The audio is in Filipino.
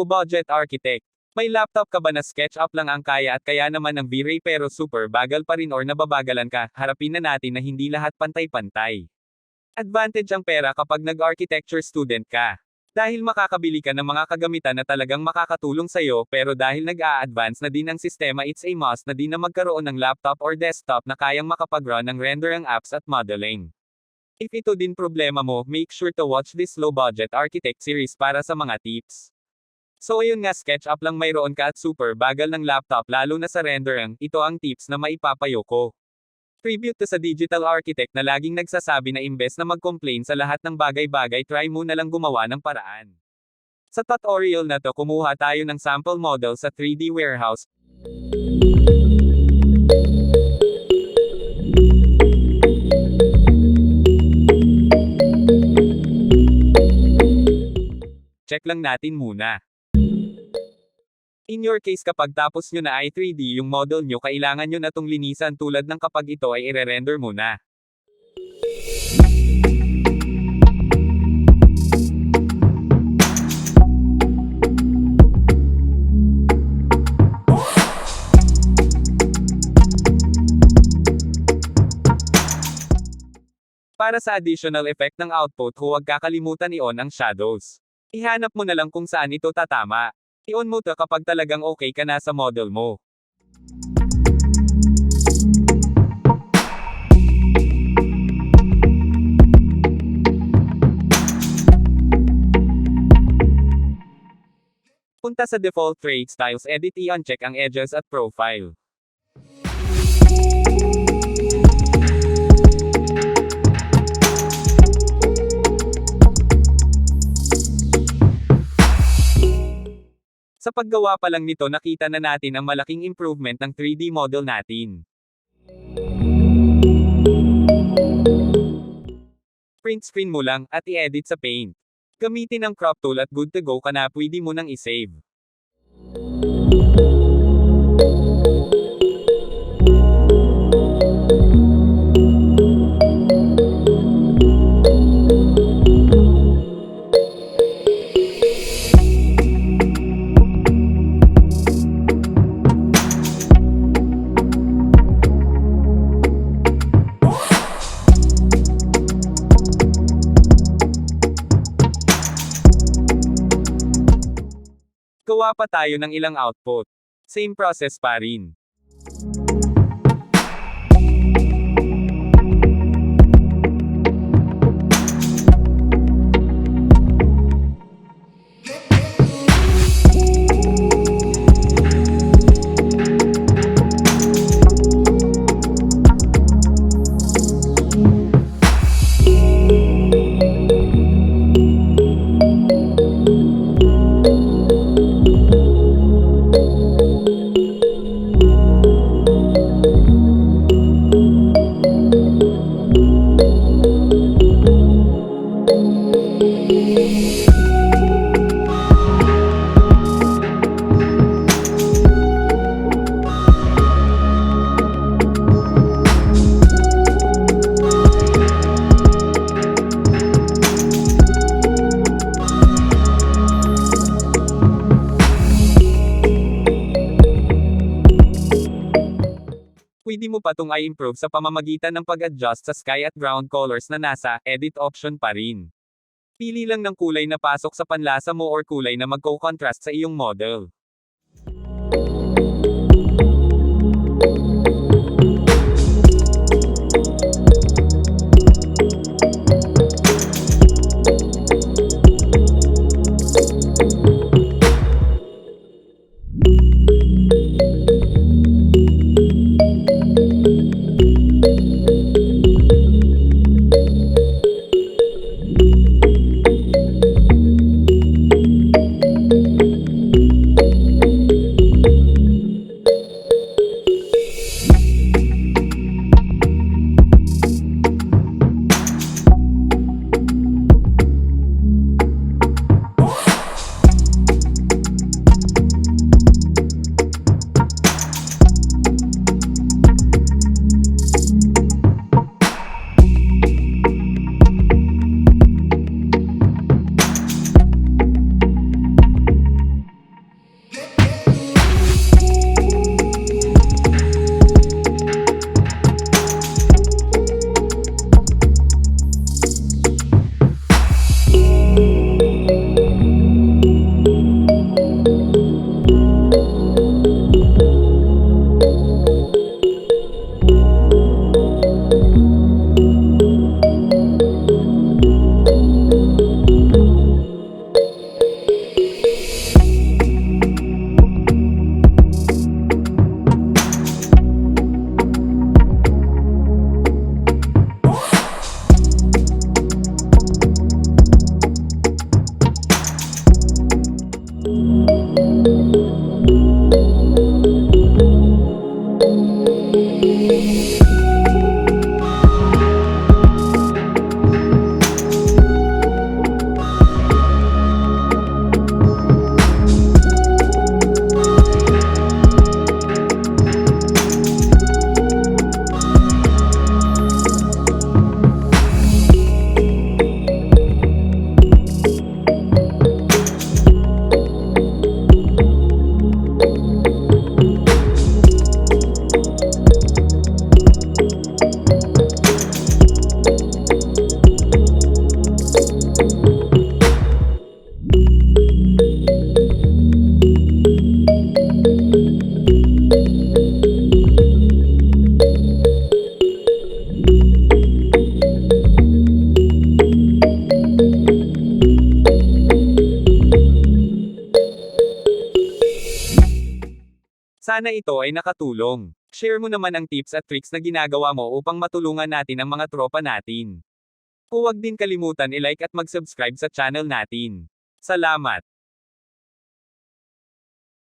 Low-budget architect. May laptop ka ba na SketchUp lang ang kaya at kaya naman ng V-Ray pero super bagal pa rin or nababagalan ka? Harapin na natin na hindi lahat pantay-pantay. Advantage ang pera kapag nag-architecture student ka. Dahil makakabili ka ng mga kagamitan na talagang makakatulong sa'yo, pero dahil nag-a-advance na din ang sistema, it's a must na din na magkaroon ng laptop or desktop na kayang makapag-run ng rendering apps at modeling. If ito din problema mo, make sure to watch this low-budget architect series para sa mga tips. So ayun nga, SketchUp lang mayroon ka at super bagal ng laptop lalo na sa rendering, ito ang tips na maipapayo ko. Tribute to sa digital architect na laging nagsasabi na imbes na mag-complain sa lahat ng bagay-bagay, try mo na lang gumawa ng paraan. Sa tutorial na to, kumuha tayo ng sample model sa 3D warehouse. Check lang natin muna. In your case, kapag tapos nyo na ay 3D yung model nyo, kailangan nyo na tong linisan tulad ng kapag ito ay i-render mo na. Para sa additional effect ng output, huwag kakalimutan i-on ang shadows. Ihanap mo na lang kung saan ito tatama. I-on mo to kapag talagang okay ka na sa model mo. Punta sa default trait styles, edit, i-uncheck ang edges at profile. Sa paggawa pa lang nito, nakita na natin ang malaking improvement ng 3D model natin. Print screen mo lang, at i-edit sa Paint. Gamitin ang crop tool at good to go ka na, pwede mo nang i-save. Gawa pa tayo ng ilang output. Same process pa rin. Pwede mo pa tong i-improve sa pamamagitan ng pag-adjust sa sky at ground colors na nasa edit option pa rin. Pili lang ng kulay na pasok sa panlasa mo or kulay na magko-contrast sa iyong model. Sana ito ay nakatulong. Share mo naman ang tips at tricks na ginagawa mo upang matulungan natin ang mga tropa natin. Huwag din kalimutan i-like at mag-subscribe sa channel natin. Salamat!